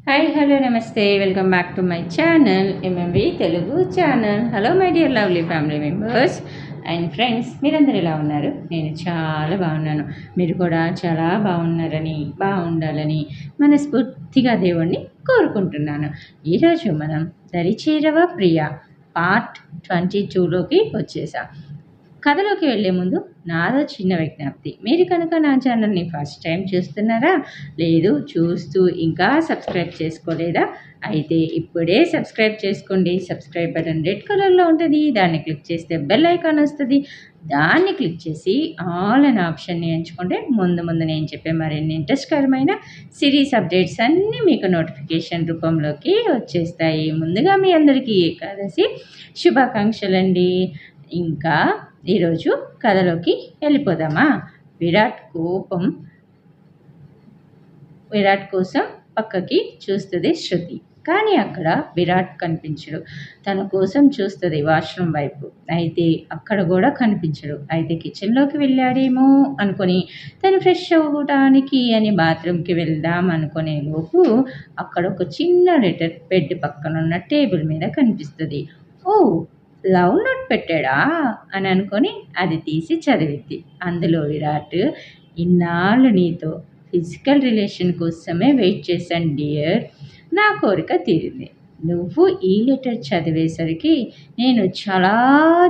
Hi hello నమస్తే welcome back to my channel MMV Telugu channel. Hello my dear lovely family members and friends, మీరందరూ ఎలా ఉన్నారు? నేను చాలా బాగున్నాను. మీరు కూడా చాలా బాగుండాలని మనస్ఫూర్తిగా దేవుణ్ణి కోరుకుంటున్నాను. ఈరోజు మనం దరిచేరవ ప్రియ పార్ట్ 22లోకి వచ్చేసాం. కథలోకి వెళ్ళే ముందు నాదో చిన్న విజ్ఞప్తి. మీరు కనుక నా ఛానల్ని ఫస్ట్ టైం చూస్తున్నారా, లేదు చూస్తూ ఇంకా సబ్స్క్రైబ్ చేసుకోలేదా, అయితే ఇప్పుడే సబ్స్క్రైబ్ చేసుకోండి. సబ్స్క్రైబ్ బటన్ రెడ్ కలర్లో ఉంటుంది, దాన్ని క్లిక్ చేస్తే బెల్ ఐకాన్ వస్తుంది. దాన్ని క్లిక్ చేసి ఆల్ అనే ఆప్షన్ని ఎంచుకుంటే ముందు నేను చెప్పే మరిన్ని ఇంట్రెస్ట్కరమైన సిరీస్ అప్డేట్స్ అన్నీ మీకు నోటిఫికేషన్ రూపంలోకి వచ్చేస్తాయి. ముందుగా మీ అందరికీ ఏకాదశి శుభాకాంక్షలండి. ఇంకా ఈరోజు కథలోకి వెళ్ళిపోదామా? విరాట్ కోసం పక్కకి చూస్తుంది శృతి, కానీ అక్కడ విరాట్ కనిపించడు. తన కోసం చూస్తుంది వాష్రూమ్ వైపు, అయితే అక్కడ కూడా కనిపించడు. అయితే కిచెన్లోకి వెళ్ళాడేమో అనుకొని తను ఫ్రెష్ అవ్వడానికి అని బాత్రూమ్కి వెళ్దాం అనుకునే లోపు అక్కడ ఒక చిన్న లెటర్ బెడ్ పక్కన ఉన్న టేబుల్ మీద కనిపిస్తుంది. ఓ, లవ్ నోట్ పెట్టాడా అని అనుకొని అది తీసి చదివింది. అందులో విరాట్, ఇన్నాళ్ళు నీతో ఫిజికల్ రిలేషన్ కోసమే వెయిట్ చేశాను డియర్, నా కోరిక తీరింది. నువ్వు ఈ లెటర్ చదివేసరికి నేను చాలా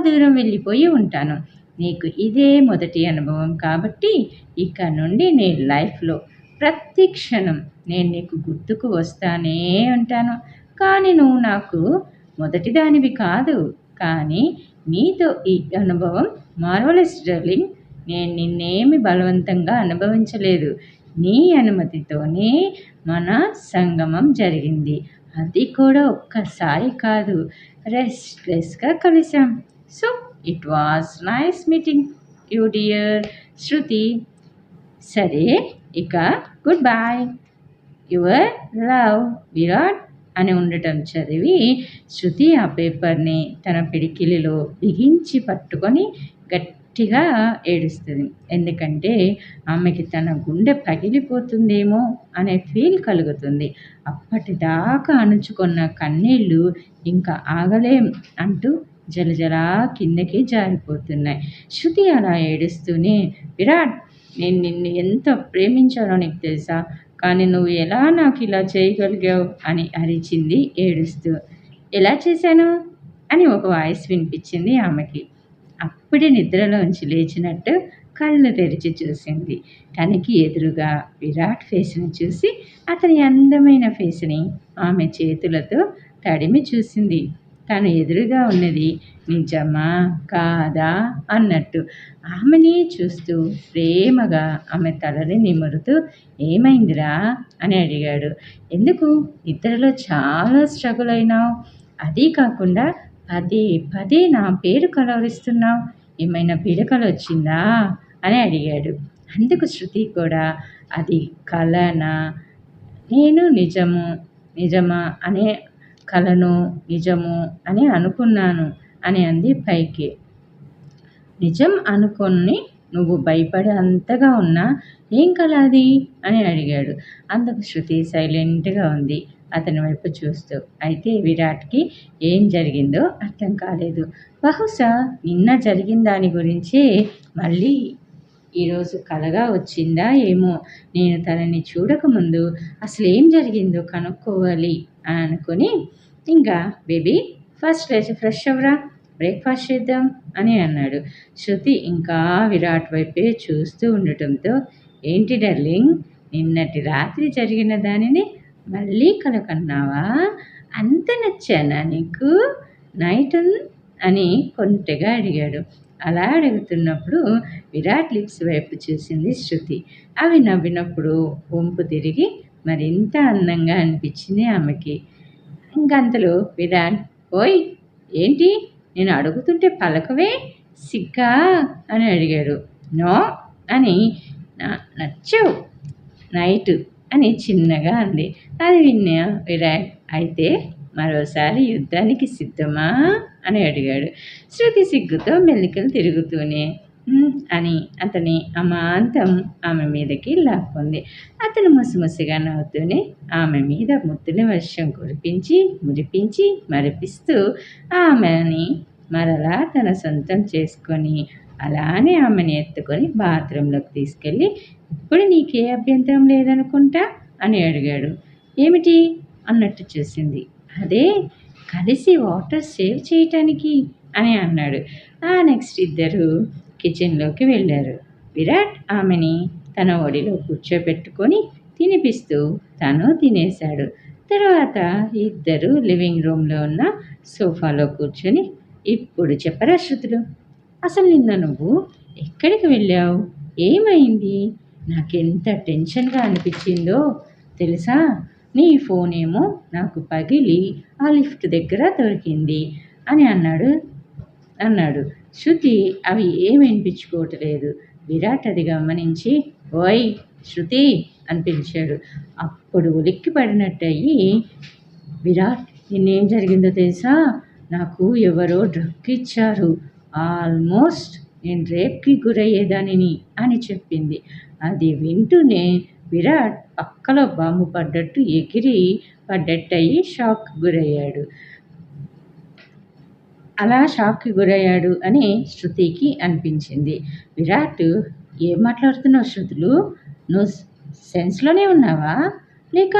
దూరం వెళ్ళిపోయి ఉంటాను. నీకు ఇదే మొదటి అనుభవం కాబట్టి ఇక నుండి నీ లైఫ్లో ప్రతి క్షణం నేను నీకు గుర్తుకు వస్తానే ఉంటాను. కానీ నువ్వు నాకు మొదటిదానివి కాదు. కానీ నీతో ఈ అనుభవం మార్వలస్ డార్లింగ్. నేను నిన్నేమి బలవంతంగా అనుభవించలేదు. నీ అనుమతితోనే మన సంగమం జరిగింది. అది కూడా ఒక్కసారి కాదు, రెస్ట్లెస్గా కలిసాం. So it was nice meeting you dear Shruti. సరే, ఇక goodbye. Your love Virat అని ఉండటం చదివి శృతి ఆ పేపర్ని తన పిడికిలిలో బిగించి పట్టుకొని గట్టిగా ఏడుస్తుంది. ఎందుకంటే ఆమెకి తన గుండె పగిలిపోతుందేమో అనే ఫీల్ కలుగుతుంది. అప్పటిదాకా అణుచుకున్న కన్నీళ్ళు ఇంకా ఆగలేం అంటూ జలజలా కిందకి జారిపోతున్నాయి. శృతి అలా ఏడుస్తూనే, విరాట్, నేను నిన్ను ఎంత ప్రేమించానో నీకు తెలుసా, కానీ నువ్వు ఎలా నాకు ఇలా చేయగలిగావు అని అరిచింది ఏడుస్తూ. ఎలా చేశాను అని ఒక వాయిస్ వినిపించింది ఆమెకి. అప్పుడే నిద్రలోంచి లేచినట్టు కళ్ళు తెరిచి చూసింది. తనకి ఎదురుగా విరాట్ ఫేస్ని చూసి అతని అందమైన ఫేస్ని ఆమె చేతులతో తడిమి చూసింది. తను ఎదురుగా ఉన్నది నిజమా కాదా అన్నట్టు ఆమెని చూస్తూ ప్రేమగా ఆమె తలని నిమురుతూ, ఏమైందిరా అని అడిగాడు. ఎందుకు నిద్రలో చాలా స్ట్రగుల్ అయినావు? అదీ కాకుండా పదే నా పేరు కలవరిస్తున్నావు, ఏమైనా పీడకలు వచ్చిందా అని అడిగాడు. అందుకు శృతి కూడా అది కలనా, నేను నిజమా అనే కలను నిజము అని అనుకున్నాను అని అంది పైకి. నిజం అనుకొని నువ్వు భయపడే అంతగా ఉన్నా ఏం కల అది అని అడిగాడు. అందుకు శృతి సైలెంట్గా ఉంది అతని వైపు చూస్తూ. అయితే విరాట్కి ఏం జరిగిందో అర్థం కాలేదు. బహుశా నిన్న జరిగిన దాని గురించి మళ్ళీ ఈరోజు కలగా వచ్చిందా ఏమో. నేను తనని చూడకముందు అసలు ఏం జరిగిందో కనుక్కోవాలి అని అనుకుని, ఇంకా బేబీ ఫస్ట్ లేచి ఫ్రెష్ అవ్వరా, బ్రేక్ఫాస్ట్ చేద్దాం అని అన్నాడు. శృతి ఇంకా విరాట్ వైపే చూస్తూ ఉండటంతో, ఏంటి డార్లింగ్, నిన్నటి రాత్రి జరిగిన దానిని మళ్ళీ కనుకన్నావా? అంత నచ్చానా నీకు నైట్ అని కొంటెగా అడిగాడు. అలా అడుగుతున్నప్పుడు విరాట్ లిప్స్ వైపు చూసింది శృతి. అవి నవ్వినప్పుడు వంపు తిరిగి మరింత అందంగా అనిపించింది ఆమెకి. ఇంకంతలో విరాట్, ఓయ్ ఏంటి నేను అడుగుతుంటే పలకవే, సిగ్గా అని అడిగాడు. నో అని నచ్చావు నైట్ అని చిన్నగా అంది. అది విన్నా విరాట్, అయితే మరోసారి యుద్ధానికి సిద్ధమా అని అడిగాడు. శృతి సిగ్గుతో మెల్లికలు తిరుగుతూనే, అని అతని అమాంతం ఆమె మీదకి లాక్కుంది. అతను ముసిముసిగా నవ్వుతూనే ఆమె మీద ముద్దుల వర్షం కురిపించి మురిపించి మరిపిస్తూ ఆమెని మరలా తన సొంతం చేసుకొని అలానే ఆమెను ఎత్తుకొని బాత్రూంలోకి తీసుకెళ్ళి, ఇప్పుడు నీకే అభ్యంతరం లేదనుకుంటా అని అడిగాడు. ఏమిటి అన్నట్టు చూసింది. అదే కలిసి వాటర్ సేవ్ చేయటానికి అని అన్నాడు. నెక్స్ట్ ఇద్దరు కిచెన్లోకి వెళ్ళారు. విరాట్ ఆమెని తన ఒడిలో కూర్చోబెట్టుకొని తినిపిస్తూ తను తినేశాడు. తర్వాత ఇద్దరు లివింగ్ రూమ్లో ఉన్న సోఫాలో కూర్చొని, ఇప్పుడు చెప్పరా శృతులు, అసలు నిన్న నువ్వు ఎక్కడికి వెళ్ళావు, ఏమైంది, నాకెంత టెన్షన్గా అనిపించిందో తెలుసా, నీ ఫోన్ ఏమో నాకు పగిలి ఆ లిఫ్ట్ దగ్గర దొరికింది అని అన్నాడు. శృతి అవి ఏం వినిపించుకోవట్లేదు. విరాట్ అది గమనించి, ఓయ్ శృతి అని పిలిచాడు. అప్పుడు ఉలిక్కి పడినట్టయి, విరాట్ నిన్నేం జరిగిందో తెలుసా, నాకు ఎవరో డ్రగ్ ఇచ్చారు, ఆల్మోస్ట్ నేను రేప్కి గురయ్యేదానిని అని చెప్పింది. అది వింటూనే విరాట్ పక్కలో బాంబు పడ్డట్టు ఎగిరి పడ్డట్టయి షాక్కి గురయ్యాడు. అలా షాక్కి గురయ్యాడు అని శృతికి అనిపించింది. విరాట్, ఏం మాట్లాడుతున్నావు శృతులు, నువ్వు సెన్స్లోనే ఉన్నావా, లేక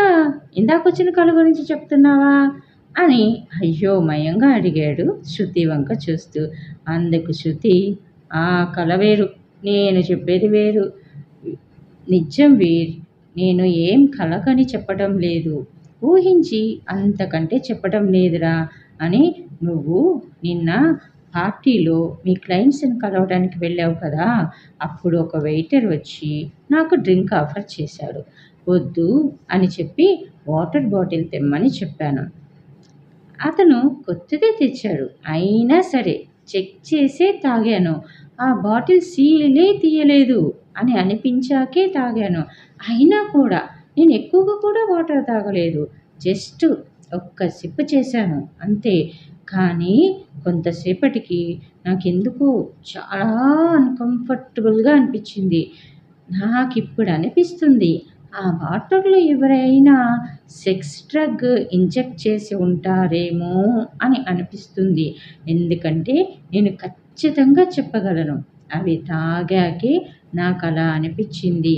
ఇందాకొచ్చిన కళ గురించి చెప్తున్నావా అని అయ్యోమయంగా అడిగాడు శృతి వంక చూస్తూ. అందుకు శృతి, ఆ కళ వేరు, నేను చెప్పేది వేరు, నిజం వీర్, నేను ఏం కలకని చెప్పడం లేదు, ఊహించి అంతకంటే చెప్పడం లేదురా అని. నువ్వు నిన్న పార్టీలో మీ క్లయింట్స్ని కలవడానికి వెళ్ళావు కదా, అప్పుడు ఒక వెయిటర్ వచ్చి నాకు డ్రింక్ ఆఫర్ చేశాడు. వద్దు అని చెప్పి వాటర్ బాటిల్ తెమ్మని చెప్పాను. అతను కొత్తదే తెచ్చాడు, అయినా సరే చెక్ చేసే తాగాను. ఆ బాటిల్ సీలే తీయలేదు అని అనిపించాకే తాగాను. అయినా కూడా నేను ఎక్కువగా కూడా వాటర్ తాగలేదు, జస్ట్ ఒక్క సిప్ చేశాను అంతే. కానీ కొంతసేపటికి నాకెందుకో చాలా అన్కంఫర్టబుల్గా అనిపించింది. నాకిప్పుడు అనిపిస్తుంది, ఆ వాటర్లో ఎవరైనా సెక్స్ డ్రగ్ ఇంజెక్ట్ చేసి ఉంటారేమో అని అనిపిస్తుంది. ఎందుకంటే నేను ఖచ్చితంగా చెప్పగలను, అవి తాగాకే నాకు అలా అనిపించింది.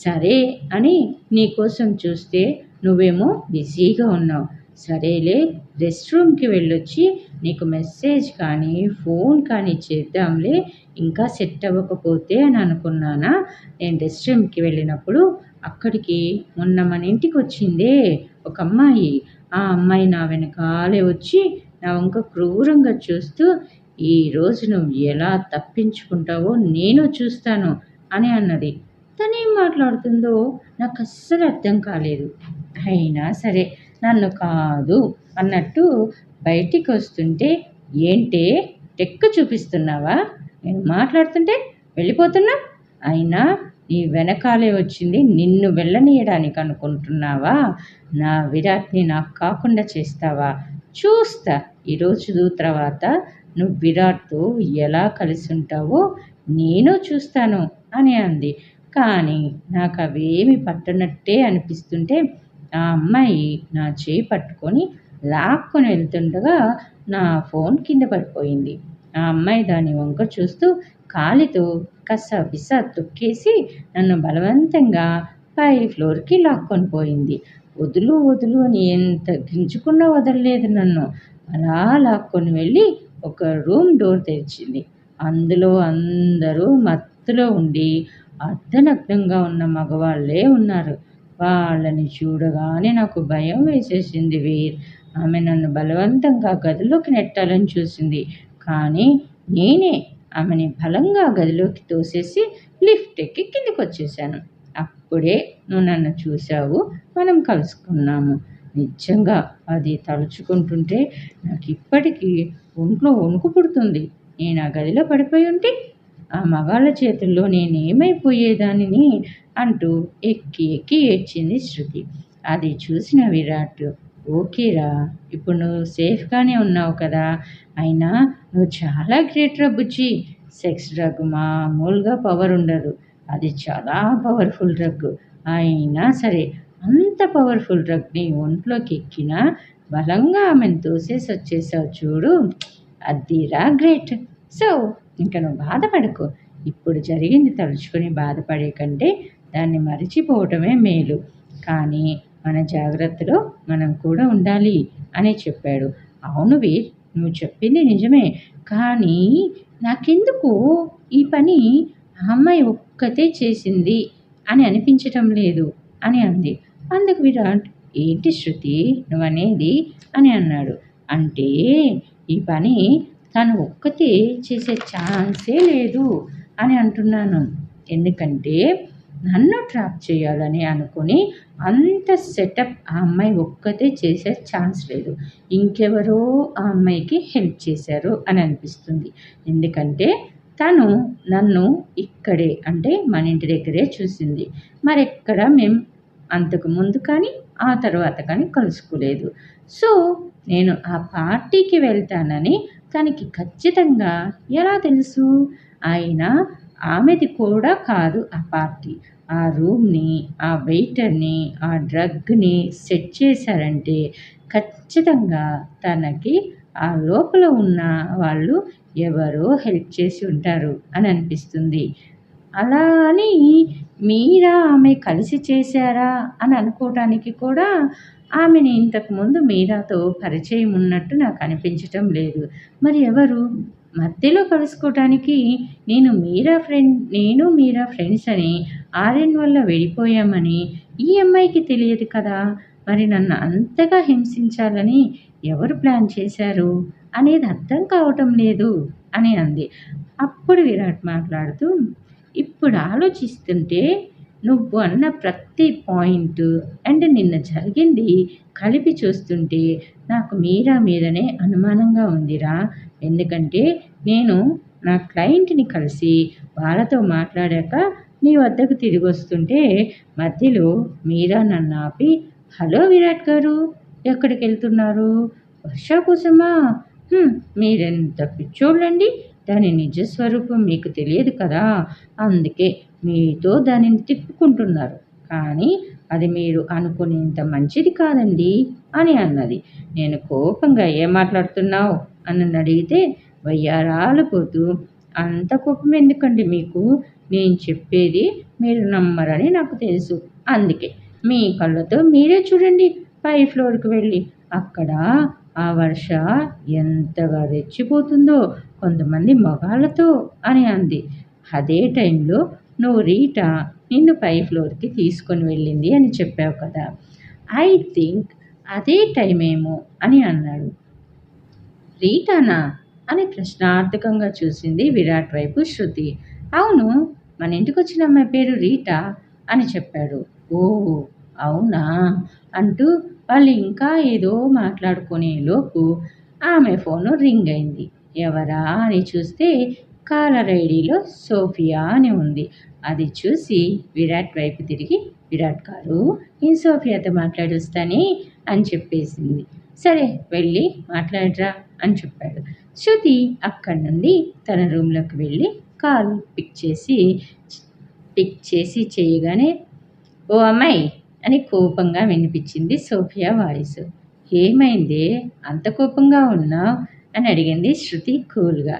సరే అని నీకోసం చూస్తే నువ్వేమో బిజీగా ఉన్నావు. సరేలే, రెస్ట్ రూమ్కి వెళ్ళొచ్చి నీకు మెసేజ్ కానీ ఫోన్ కానీ చేద్దాంలే, ఇంకా సెట్ అవ్వకపోతే అని అనుకున్నానా. నేను రెస్ట్ రూమ్కి వెళ్ళినప్పుడు అక్కడికి మొన్న మన ఇంటికి వచ్చిందే ఒక అమ్మాయి, ఆ అమ్మాయి నా వెనకాలే వచ్చి నా వంక క్రూరంగా చూస్తూ, ఈరోజు నువ్వు ఎలా తప్పించుకుంటావో నేను చూస్తాను అని అన్నది. తనేం మాట్లాడుతుందో నాకు అస్సలు అర్థం కాలేదు. అయినా సరే నన్ను కాదు అన్నట్టు బయటికి వస్తుంటే, ఏంటే టెక్కు చూపిస్తున్నావా, నేను మాట్లాడుతుంటే వెళ్ళిపోతున్నా, అయినా నీ వెనకాలే వచ్చింది నిన్ను వెళ్ళనీయడానికి అనుకుంటున్నావా, నా విరాట్ని నాకు కాకుండా చేస్తావా, చూస్తా ఈరోజు తర్వాత నువ్వు విరాట్తో ఎలా కలిసి ఉంటావో నేను చూస్తాను అని అంది. కానీ నాకు అవేమి పట్టనట్టే అనిపిస్తుంటే ఆ అమ్మాయి నా చేయి పట్టుకొని లాక్కొని వెళ్తుండగా నా ఫోన్ కింద పడిపోయింది. ఆ అమ్మాయి దాని వంక చూస్తూ కాలితో కస్సపిసా తొక్కేసి నన్ను బలవంతంగా పై ఫ్లోర్కి లాక్కొని పోయింది. వదులు వదులు అని ఎంత గింజుకున్నా వదలలేదు నన్ను. అలా లాక్కొని వెళ్ళి ఒక రూమ్ డోర్ తెరిచింది. అందులో అందరూ మత్తులో ఉండి అర్ధనగ్నంగా ఉన్న మగవాళ్ళే ఉన్నారు. వాళ్ళని చూడగానే నాకు భయం వేసేసింది వీర్. ఆమె నన్ను బలవంతంగా గదిలోకి నెట్టాలని చూసింది, కానీ నేనే ఆమెని బలంగా గదిలోకి తోసేసి లిఫ్ట్ ఎక్కి కిందికి వచ్చేసాను. అప్పుడే నువ్వు నన్ను చూశావు, మనం కలుసుకున్నాము. నిజంగా అది తలుచుకుంటుంటే నాకు ఇప్పటికీ ఒంట్లో వణుకు పుడుతుంది. నేను ఆ గదిలో పడిపోయి ఉంటే ఆ మగాళ్ళ చేతుల్లో నేనేమైపోయేదానిని అంటూ ఎక్కి ఎక్కి ఏడ్చింది శృతి. అది చూసిన విరాట్, ఓకేరా, ఇప్పుడు నువ్వు సేఫ్గానే ఉన్నావు కదా, అయినా నువ్వు చాలా గ్రేట్ రా బుజ్జి, సెక్స్ డ్రగ్ మామూలుగా పవర్ ఉండదు, అది చాలా పవర్ఫుల్ డ్రగ్. అయినా సరే అంత పవర్ఫుల్ డ్రగ్ని ఒంట్లోకి ఎక్కినా బలంగా ఆమెను తోసేసి వచ్చేసావు చూడు, అదిరా గ్రేట్. సో ఇంక నువ్వు బాధపడకు, ఇప్పుడు జరిగింది తలుచుకొని బాధపడే కంటే దాన్ని మరిచిపోవటమే మేలు. కానీ మన జాగ్రత్తలో మనం కూడా ఉండాలి అని చెప్పాడు. అవును వీర్, నువ్వు చెప్పింది నిజమే, కానీ నాకెందుకు ఈ పని ఆ అమ్మాయి ఒక్కతే చేసింది అని అనిపించటం లేదు అని అంది. అందుకు విరాట్, ఏంటి శృతి నువ్వనేది అని అన్నాడు. అంటే ఈ పని తను ఒక్కతే చేసే ఛాన్సే లేదు అని అంటున్నాను. ఎందుకంటే నన్ను ట్రాప్ చేయాలని అనుకుని అంత సెటప్ ఆ అమ్మాయి ఒక్కతే చేసే ఛాన్స్ లేదు, ఇంకెవరో ఆ అమ్మాయికి హెల్ప్ చేశారు అని అనిపిస్తుంది. ఎందుకంటే తను నన్ను ఇక్కడే అంటే మన ఇంటి దగ్గరే చూసింది, మరెక్కడ మేము అంతకు ముందు కానీ ఆ తర్వాత కానీ కలుసుకోలేదు. సో నేను ఆ పార్టీకి వెళ్తానని తనకి ఖచ్చితంగా ఎలా తెలుసు? అయినా ఆమెది కూడా కాదు ఆ పార్టీ. ఆ రూమ్ని, ఆ వెయిటర్ని, ఆ డ్రగ్ని సెట్ చేశారంటే ఖచ్చితంగా తనకి ఆ లోపల ఉన్న వాళ్ళు ఎవరో హెల్ప్ చేసి ఉంటారు అని అనిపిస్తుంది. అలా అని మీరా ఆమె కలిసి చేశారా అని అనుకోవటానికి కూడా ఆమెని ఇంతకుముందు మీరాతో పరిచయం ఉన్నట్టు నాకు అనిపించటం లేదు. మరి ఎవరు మధ్యలో కలుసుకోవటానికి? నేను మీరా ఫ్రెండ్స్ అని ఆర్యన్ వల్ల వెళ్ళిపోయామని ఈ అమ్మాయికి తెలియదు కదా, మరి నన్ను అంతగా హింసించాలని ఎవరు ప్లాన్ చేశారు అనేది అర్థం కావటం లేదు అని అంది. అప్పుడు విరాట్ మాట్లాడుతూ, ఇప్పుడు ఆలోచిస్తుంటే నువ్వు అన్న ప్రతి పాయింట్ అండ్ నిన్న జరిగింది కలిపి చూస్తుంటే నాకు మీరా మీదనే అనుమానంగా ఉందిరా. ఎందుకంటే నేను నా క్లయింట్ని కలిసి వాళ్ళతో మాట్లాడాక నీ వద్దకు తిరిగి వస్తుంటే మధ్యలో మీరా నన్ను ఆపి, హలో విరాట్ గారు, ఎక్కడికి వెళ్తున్నారు? వర్ష కోసమా? మీరెంత పిచ్చోళ్ళండి, దాని నిజస్వరూపం మీకు తెలియదు కదా, అందుకే మీతో దానిని తిప్పుకుంటున్నారు, కానీ అది మీరు అనుకునేంత మంచిది కాదండి అని అన్నది. నేను కోపంగా ఏం మాట్లాడుతున్నావు అని అడిగితే వయ్యారాలు పోతూ, అంత కోపం ఎందుకండి మీకు, నేను చెప్పేది మీరు నమ్మరని నాకు తెలుసు, అందుకే మీ కళ్ళతో మీరే చూడండి పై ఫ్లోర్కి వెళ్ళి, అక్కడ ఆ వర్ష ఎంతగా రెచ్చిపోతుందో కొంతమంది మగాళ్ళతో అని అంది. అదే టైంలో నువ్వు రీటా నిన్ను పై ఫ్లోర్కి తీసుకొని వెళ్ళింది అని చెప్పావు కదా, ఐ థింక్ అదే టైం ఏమో అని అన్నాడు. రీటానా అని ప్రశ్నార్థకంగా చూసింది విరాట్ వైపు శృతి. అవును, మన ఇంటికి వచ్చిన అమ్మాయి పేరు రీటా అని చెప్పాడు. ఓ అవునా అంటూ వాళ్ళు ఇంకా ఏదో మాట్లాడుకునే లోపు ఆమె ఫోను రింగ్ అయింది. ఎవరా అని చూస్తే కాలర్ ఐడిలో సోఫియా అని ఉంది. అది చూసి విరాట్ వైపు తిరిగి, విరాట్ గారు నేను సోఫియాతో మాట్లాడొస్తానే అని చెప్పేసింది. సరే వెళ్ళి మాట్లాడరా అని చెప్పాడు. శృతి అక్కడి నుండి తన రూమ్లోకి వెళ్ళి కాల్ పిక్ చేసి చేయగానే, ఓ అమ్మాయి అని కోపంగా వినిపించింది సోఫియా వాయిస్. ఏమైందే అంత కోపంగా ఉన్నావు అని అడిగింది శృతి కూల్గా.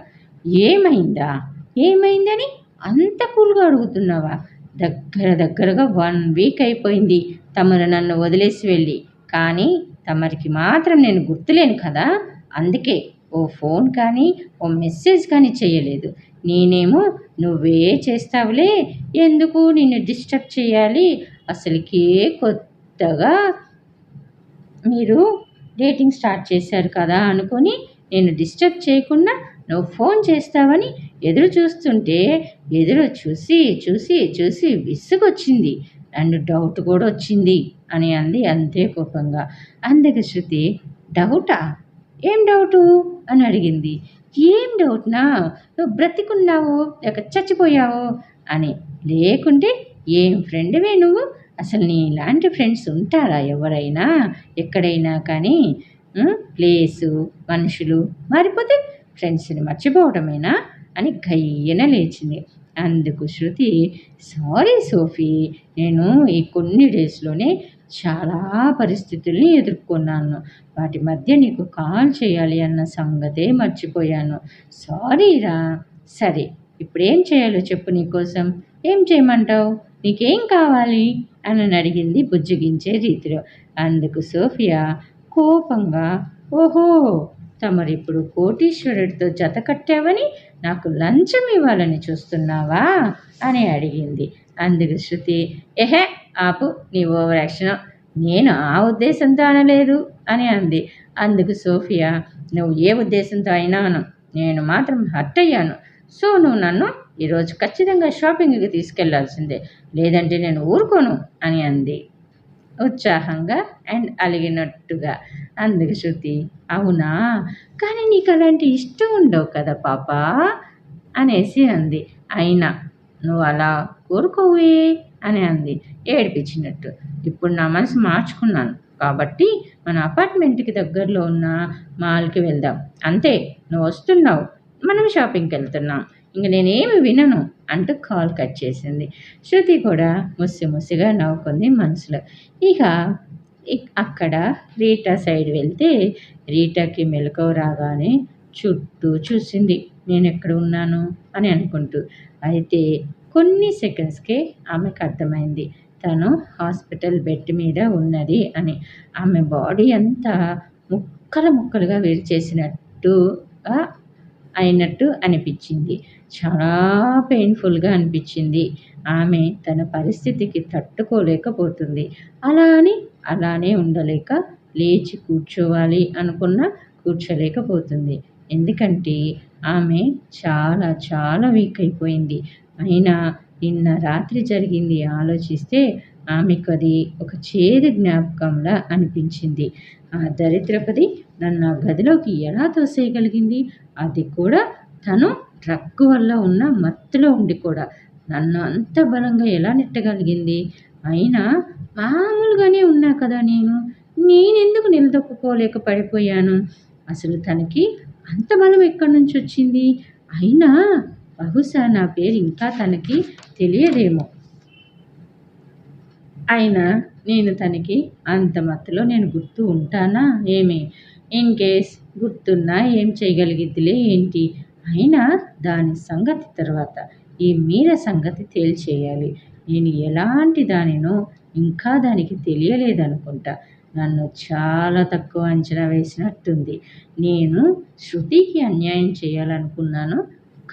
ఏమైందని అంత కూల్గా అడుగుతున్నావా? దగ్గరగా 1 వీక్ అయిపోయింది తమరు నన్ను వదిలేసి వెళ్ళి, కానీ తమరికి మాత్రం నేను గుర్తులేను కదా, అందుకే ఓ ఫోన్ కానీ ఓ మెసేజ్ కానీ చేయలేదు. నేనేమో నువ్వే చేస్తావులే, ఎందుకు నిన్ను డిస్టర్బ్ చేయాలి, అసలుకే కొత్తగా మీరు డేటింగ్ స్టార్ట్ చేశారు కదా అనుకొని నేను డిస్టర్బ్ చేయకుండా నువ్వు ఫోన్ చేస్తావని ఎదురు చూస్తుంటే ఎదురు చూసి విసుగొచ్చింది అండ్ డౌట్ కూడా వచ్చింది అని అంది అంతే కోపంగా. అందుకు శృతి, డౌటా? ఏం డౌటు అని అడిగింది. ఏం డౌట్నా? నువ్వు బ్రతికున్నావో లేక చచ్చిపోయావో అని, లేకుంటే ఏం ఫ్రెండ్వే నువ్వు, అసలు నీలాంటి ఫ్రెండ్స్ ఉంటారా ఎవరైనా ఎక్కడైనా కానీ? ప్లేసు మనుషులు మారిపోతే ఫ్రెండ్స్ని మర్చిపోవటమేనా అని గయ్యన లేచింది. అందుకు శృతి, సారీ సోఫీ, నేను ఈ కొన్ని డేస్లోనే చాలా పరిస్థితుల్ని ఎదుర్కొన్నాను. వాటి మధ్య నీకు కాల్ చేయాలి అన్న సంగతే మర్చిపోయాను. సారీరా. సరే, ఇప్పుడేం చేయాలో చెప్పు, నీకోసం ఏం చేయమంటావు, నీకేం కావాలి అని అడిగింది బుజ్జగించే రీతిలో. అందుకు సోఫియా కోపంగా, ఓహో, తమరిప్పుడు కోటీశ్వరుడితో జత కట్టావని నాకు లంచం ఇవ్వాలని చూస్తున్నావా అని అడిగింది. అందుకు శృతి, ఎహే ఆపు నీ ఓవర్ యాక్షన్, నేను ఆ ఉద్దేశంతో అనలేదు అని అంది. అందుకు సోఫియా, నువ్వు ఏ ఉద్దేశంతో అయినాను, నేను మాత్రం హర్ట్ అయ్యాను. సో నువ్వు నన్ను ఈరోజు ఖచ్చితంగా షాపింగ్కి తీసుకెళ్లాల్సిందే, లేదంటే నేను ఊరుకోను అని అంది ఉత్సాహంగా అండ్ అలిగినట్టుగా. అందుకు శృతి, అవునా, కానీ నీకు అలాంటి ఇష్టం ఉండవు కదా పాపా అనేసి అంది. అయినా నువ్వు అలా కోరుకోవే అని అంది ఏడిపించినట్టు. ఇప్పుడు నా మనసు మార్చుకున్నాను కాబట్టి మన అపార్ట్మెంట్కి దగ్గరలో ఉన్న మాల్కి వెళ్దాం, అంతే, నువ్వు వస్తున్నావు, మనం షాపింగ్కి వెళ్తున్నాం, ఇంక నేనేమి వినను అంటూ కాల్ కట్ చేసింది. శృతి కూడా ముసిముసిగా నవ్వుకుంది మనసులో. ఇక అక్కడ రీటా సైడ్ వెళ్తే రీటాకి మెలకువ రాగానే చుట్టూ చూసింది, నేను ఎక్కడ ఉన్నాను అని అనుకుంటూ. అయితే కొన్ని సెకండ్స్కే ఆమెకు అర్థమైంది తను హాస్పిటల్ బెడ్ మీద ఉన్నది అని. ఆమె బాడీ అంతా ముక్కలు ముక్కలుగా విరిచేసినట్టుగా అయినట్టు అనిపించింది. చాలా పెయిన్ఫుల్గా అనిపించింది. ఆమె తన పరిస్థితికి తట్టుకోలేకపోతుంది. అలా అని అలానే ఉండలేక లేచి కూర్చోవాలి అనుకున్నా కూర్చోలేకపోతుంది. ఎందుకంటే ఆమె చాలా చాలా వీక్ అయిపోయింది. అయినా నిన్న రాత్రి జరిగింది ఆలోచిస్తే ఆమెకు అది ఒక చేదు జ్ఞాపకంలా అనిపించింది. ఆ దరిద్రపది నన్ను ఆ గదిలోకి ఎలా తోసేయగలిగింది, అది కూడా తను డ్రగ్ వల్ల ఉన్న మత్తులో ఉండి కూడా నన్ను అంత బలంగా ఎలా నెట్టగలిగింది. అయినా మామూలుగానే ఉన్నా కదా నేనెందుకు నిలదొక్కుకోలేక పడిపోయాను. అసలు తనకి అంత బలం ఎక్కడి నుంచి వచ్చింది. అయినా బహుశా నా పేరు ఇంకా తనకి తెలియదేమో. అయినా నేను తనకి అంత మత్తులో నేను గుర్తు ఉంటానా ఏమి? ఇన్ కేస్ గుర్తున్నా ఏం చేయగలిగిద్దిలే ఏంటి. అయినా దాని సంగతి తర్వాత, ఈ మీర సంగతి తేల్చేయాలి. నేను ఎలాంటి దానినో ఇంకా దానికి తెలియలేదనుకుంటా. నన్ను చాలా తక్కువ అంచనా వేసినట్టుంది. నేను శృతికి అన్యాయం చేయాలనుకున్నాను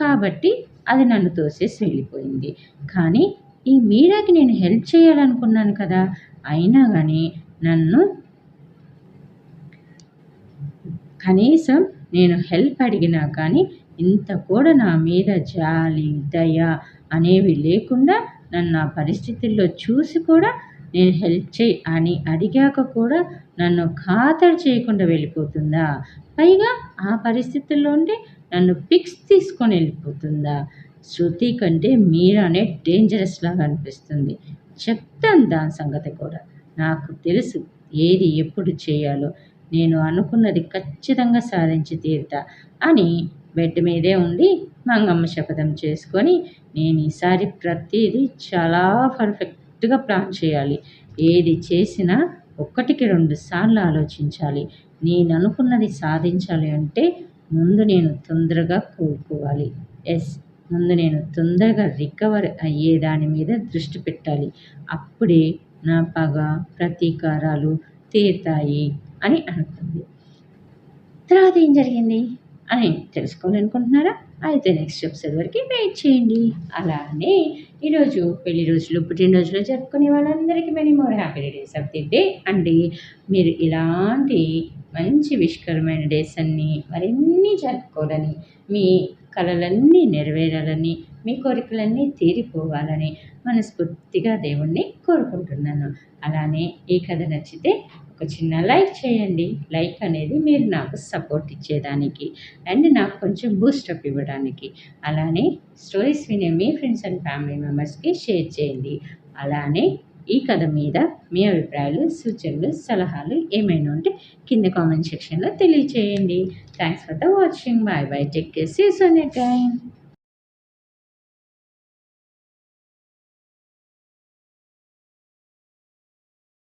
కాబట్టి అది నన్ను తోసేసి వెళ్ళిపోయింది. కానీ ఈ మీరాకి నేను హెల్ప్ చేయాలనుకున్నాను కదా, అయినా కానీ నన్ను కనీసం నేను హెల్ప్ అడిగినా కానీ ఇంత కూడా నా మీద జాలి దయ అనేవి లేకుండా నన్ను ఆ పరిస్థితుల్లో చూసి కూడా నేను హెల్ప్ చేయి అని అడిగాక కూడా నన్ను ఖాతరు చేయకుండా వెళ్ళిపోతుందా. పైగా ఆ పరిస్థితుల్లో ఉంటే నన్ను పిక్స్ తీసుకొని వెళ్ళిపోతుందా. శృతి కంటే మీరానే డేంజరస్ లాగా అనిపిస్తుంది. చెప్తాను దాని సంగతి కూడా. నాకు తెలుసు ఏది ఎప్పుడు చేయాలో. నేను అనుకున్నది ఖచ్చితంగా సాధించి తీరుతా అని బెడ్ మీదే ఉండి మంగమ్మ శపథం చేసుకొని, నేను ఈసారి ప్రతిదీ చాలా పర్ఫెక్ట్గా ప్లాన్ చేయాలి. ఏది చేసినా 1కి 2 సార్లు ఆలోచించాలి. నేను అనుకున్నది సాధించాలి అంటే ముందు నేను తొందరగా కోలుకోవాలి. ముందు నేను తొందరగా రికవర్ అయ్యే దాని మీద దృష్టి పెట్టాలి. అప్పుడే నా పగ ప్రతీకారాలు తీరుతాయి అని అనుకుంది. తర్వాత ఏం జరిగింది అని తెలుసుకోవాలనుకుంటున్నారా? అయితే నెక్స్ట్ ఎపిసోడ్ వరకు వెయిట్ చేయండి. అలానే ఈరోజు పెళ్లి రోజులు పుట్టినరోజులు జరుపుకునే వాళ్ళందరికీ many more happy days of the day అండి. మీరు ఇలాంటి మంచి విష్కరమైన డేస్ అన్నీ మరిన్ని జరుపుకోవాలని, మీ కలలన్నీ నెరవేరాలని, మీ కోరికలన్నీ తీరిపోవాలని మనస్ఫూర్తిగా దేవుణ్ణి కోరుకుంటున్నాను. అలానే ఈ కథ నచ్చితే ఒక చిన్న లైక్ చేయండి. లైక్ అనేది మీరు నాకు సపోర్ట్ ఇచ్చేదానికి అండ్ నాకు కొంచెం బూస్టప్ ఇవ్వడానికి. అలానే స్టోరీస్ వినే మీ ఫ్రెండ్స్ అండ్ ఫ్యామిలీ మెంబర్స్కి షేర్ చేయండి. అలానే ఈ కథ మీద మీ అభిప్రాయాలు, సూచనలు, సలహాలు ఏమైనా ఉంటే కింద కామెంట్ సెక్షన్లో తెలియచేయండి. Thanks for the watching. Bye bye. Take care. See you soon again.